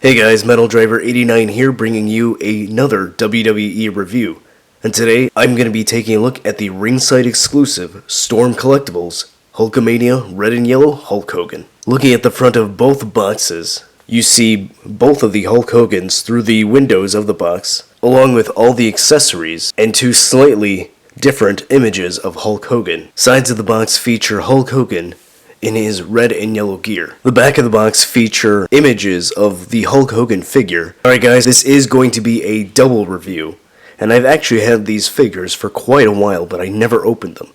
Hey guys, Metal Driver 89 here, bringing you another WWE review. And today, I'm going to be taking a look at the Ringside exclusive Storm Collectibles Hulkamania Red and Yellow Hulk Hogan. Looking at the front of both boxes, you see both of the Hulk Hogans through the windows of the box, along with all the accessories and two slightly different images of Hulk Hogan. Sides of the box feature Hulk Hogan in his red and yellow gear. The back of the box feature images of the Hulk Hogan figure. Alright guys, this is going to be a double review, and I've actually had these figures for quite a while, but I never opened them.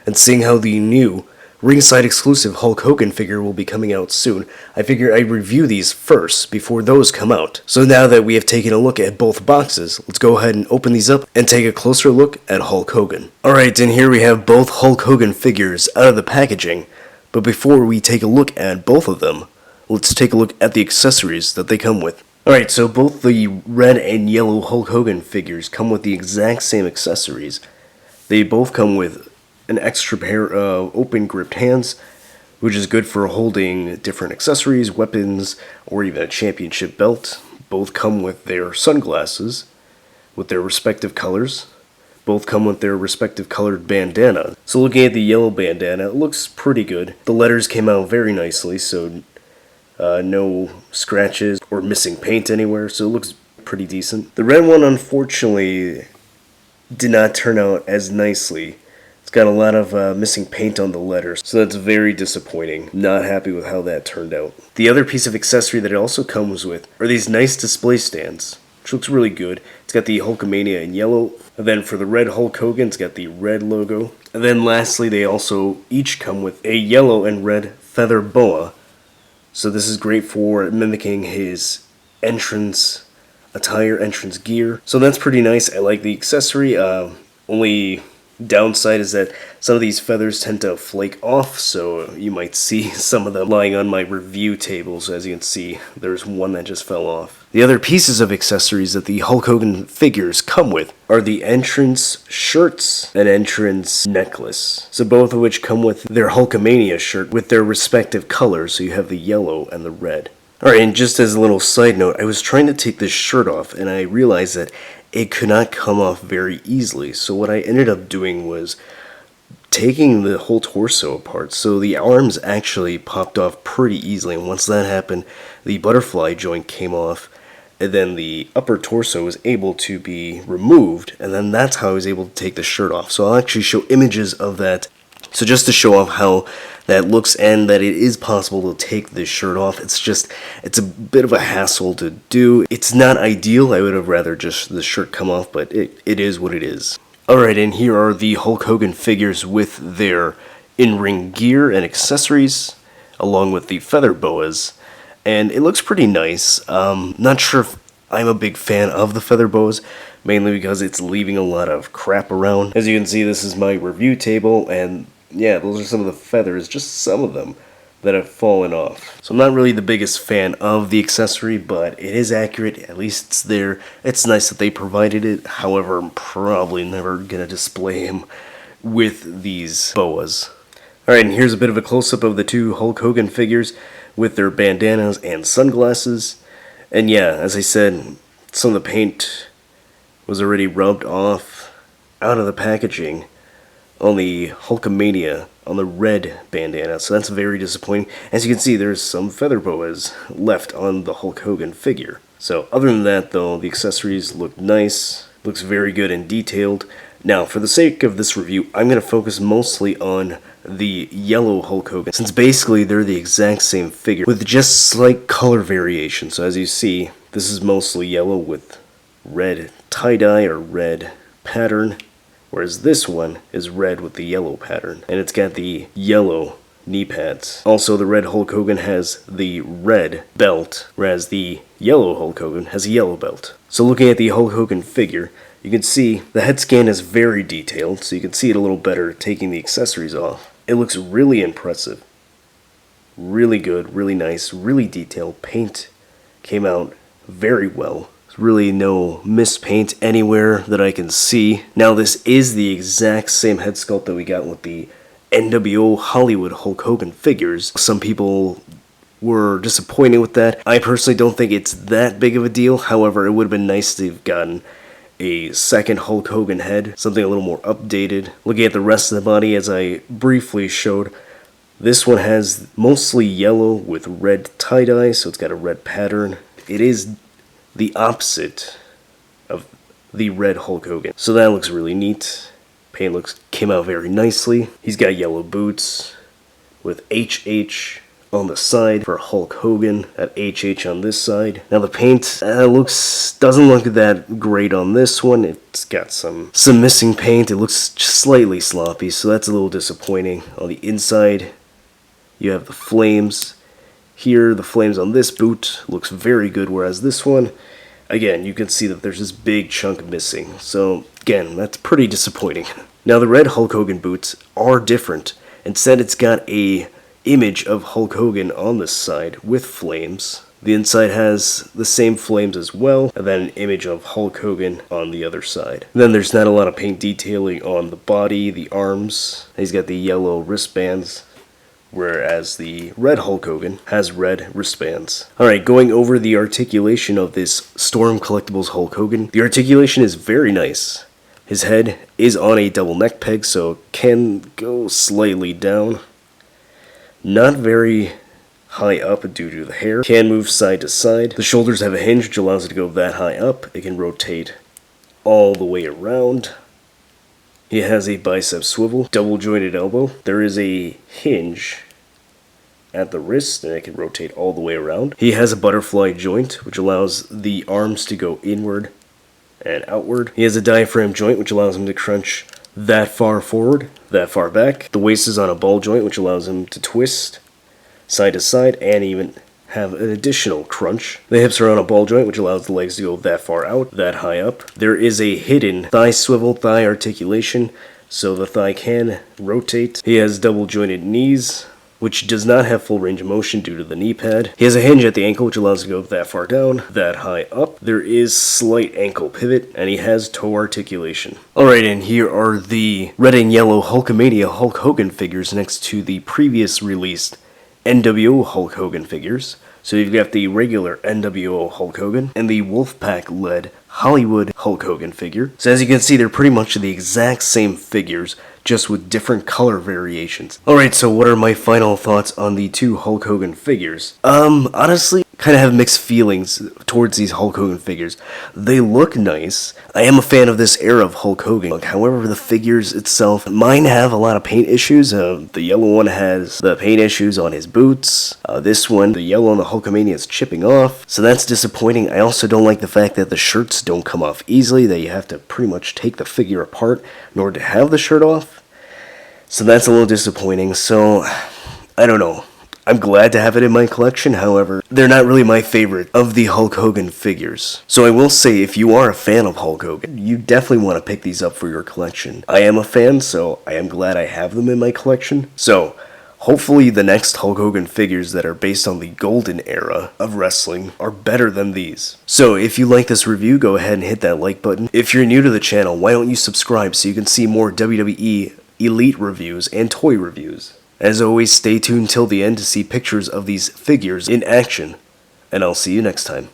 And seeing how the new Ringside exclusive Hulk Hogan figure will be coming out soon, I figure I'd review these first before those come out. So now that we have taken a look at both boxes, let's go ahead and open these up and take a closer look at Hulk Hogan. Alright, and here we have both Hulk Hogan figures out of the packaging. But before we take a look at both of them, let's take a look at the accessories that they come with. Alright, so both the red and yellow Hulk Hogan figures come with the exact same accessories. They both come with an extra pair of open gripped hands, which is good for holding different accessories, weapons, or even a championship belt. Both come with their sunglasses, with their respective colors. Both come with their respective colored bandana. So looking at the yellow bandana, it looks pretty good. The letters came out very nicely, so no scratches or missing paint anywhere, so it looks pretty decent. The red one, unfortunately, did not turn out as nicely. It's got a lot of missing paint on the letters, so that's very disappointing. Not happy with how that turned out. The other piece of accessory that it also comes with are these nice display stands, which looks really good. It's got the Hulkamania in yellow, and then for the red Hulk Hogan, it's got the red logo. And then lastly, they also each come with a yellow and red feather boa. So this is great for mimicking his entrance attire, entrance gear. So that's pretty nice. I like the accessory. Only downside is that some of these feathers tend to flake off, so you might see some of them lying on my review table. So as you can see, there's one that just fell off. The other pieces of accessories that the Hulk Hogan figures come with are the entrance shirts and entrance necklace. So both of which come with their Hulkamania shirt with their respective colors, so you have the yellow and the red. Alright, and just as a little side note, I was trying to take this shirt off and I realized that it could not come off very easily. So what I ended up doing was taking the whole torso apart, so the arms actually popped off pretty easily, and once that happened, the butterfly joint came off, and then the upper torso was able to be removed, and then that's how I was able to take the shirt off. So I'll actually show images of that, so just to show off how that looks and that it is possible to take this shirt off. It's a bit of a hassle to do. It's not ideal. I would have rather just the shirt come off, but it is what it is. Alright, and here are the Hulk Hogan figures with their in-ring gear and accessories, along with the feather boas, and it looks pretty nice. Not sure if I'm a big fan of the feather boas, mainly because it's leaving a lot of crap around. As you can see, this is my review table, and yeah, those are some of the feathers, just some of them, that have fallen off. So I'm not really the biggest fan of the accessory, but it is accurate. At least it's there. It's nice that they provided it. However, I'm probably never going to display him with these boas. Alright, and here's a bit of a close-up of the two Hulk Hogan figures with their bandanas and sunglasses. And yeah, as I said, some of the paint was already rubbed off out of the packaging on the Hulkamania on the red bandana, so that's very disappointing. As you can see, there's some feather boas left on the Hulk Hogan figure. So other than that though, the accessories look nice, looks very good and detailed. Now for the sake of this review, I'm going to focus mostly on the yellow Hulk Hogan, since basically they're the exact same figure with just slight color variation. So as you see, this is mostly yellow with red tie-dye or red pattern, whereas this one is red with the yellow pattern, and it's got the yellow knee pads. Also, the red Hulk Hogan has the red belt, whereas the yellow Hulk Hogan has a yellow belt. So looking at the Hulk Hogan figure, you can see the head scan is very detailed, so you can see it a little better taking the accessories off. It looks really impressive. Really good, really nice, really detailed. Paint came out very well. Really no mispaint anywhere that I can see. Now this is the exact same head sculpt that we got with the NWO Hollywood Hulk Hogan figures. Some people were disappointing with that. I personally don't think it's that big of a deal. However, it would have been nice to have gotten a second Hulk Hogan head, something a little more updated. Looking at the rest of the body, as I briefly showed, this one has mostly yellow with red tie-dye, so it's got a red pattern. It is the opposite of the red Hulk Hogan, so that looks really neat. Paint came out very nicely. He's got yellow boots with HH on the side for Hulk Hogan, at HH on this side. Now the paint doesn't look that great on this one. It's got some missing paint. It looks slightly sloppy, so that's a little disappointing. On the inside, you have the flames. Here, the flames on this boot looks very good, whereas this one, again, you can see that there's this big chunk missing. So again, that's pretty disappointing. Now the red Hulk Hogan boots are different. Instead, it's got a image of Hulk Hogan on this side with flames. The inside has the same flames as well, and then an image of Hulk Hogan on the other side. And then there's not a lot of paint detailing on the body, the arms. He's got the yellow wristbands, whereas the red Hulk Hogan has red wristbands. Alright, going over the articulation of this Storm Collectibles Hulk Hogan. The articulation is very nice. His head is on a double neck peg, so it can go slightly down. Not very high up due to the hair. Can move side to side. The shoulders have a hinge which allows it to go that high up. It can rotate all the way around. He has a bicep swivel, double jointed elbow. There is a hinge at the wrist and it can rotate all the way around. He has a butterfly joint which allows the arms to go inward and outward. He has a diaphragm joint which allows him to crunch that far forward, that far back. The waist is on a ball joint which allows him to twist side to side and even have an additional crunch. The hips are on a ball joint which allows the legs to go that far out, that high up. There is a hidden thigh swivel, thigh articulation, so the thigh can rotate. He has double jointed knees, which does not have full range of motion due to the knee pad. He has a hinge at the ankle which allows it to go that far down, that high up. There is slight ankle pivot, and he has toe articulation. Alright, and here are the red and yellow Hulkamania Hulk Hogan figures next to the previous released NWO Hulk Hogan figures. So you've got the regular NWO Hulk Hogan and the Wolfpack-led Hollywood Hulk Hogan figure. So as you can see, they're pretty much the exact same figures, just with different color variations. Alright, so what are my final thoughts on the two Hulk Hogan figures? Honestly, kind of have mixed feelings towards these Hulk Hogan figures. They look nice. I am a fan of this era of Hulk Hogan. However, the figures itself, mine have a lot of paint issues. The yellow one has the paint issues on his boots. This one, the yellow on the Hulkamania is chipping off, so that's disappointing. I also don't like the fact that the shirts don't come off easily, that you have to pretty much take the figure apart in order to have the shirt off. So that's a little disappointing. So, I don't know. I'm glad to have it in my collection, however, they're not really my favorite of the Hulk Hogan figures. So I will say, if you are a fan of Hulk Hogan, you definitely want to pick these up for your collection. I am a fan, so I am glad I have them in my collection. So, hopefully the next Hulk Hogan figures that are based on the golden era of wrestling are better than these. So if you like this review, go ahead and hit that like button. If you're new to the channel, why don't you subscribe so you can see more WWE Elite reviews and toy reviews. As always, stay tuned till the end to see pictures of these figures in action, and I'll see you next time.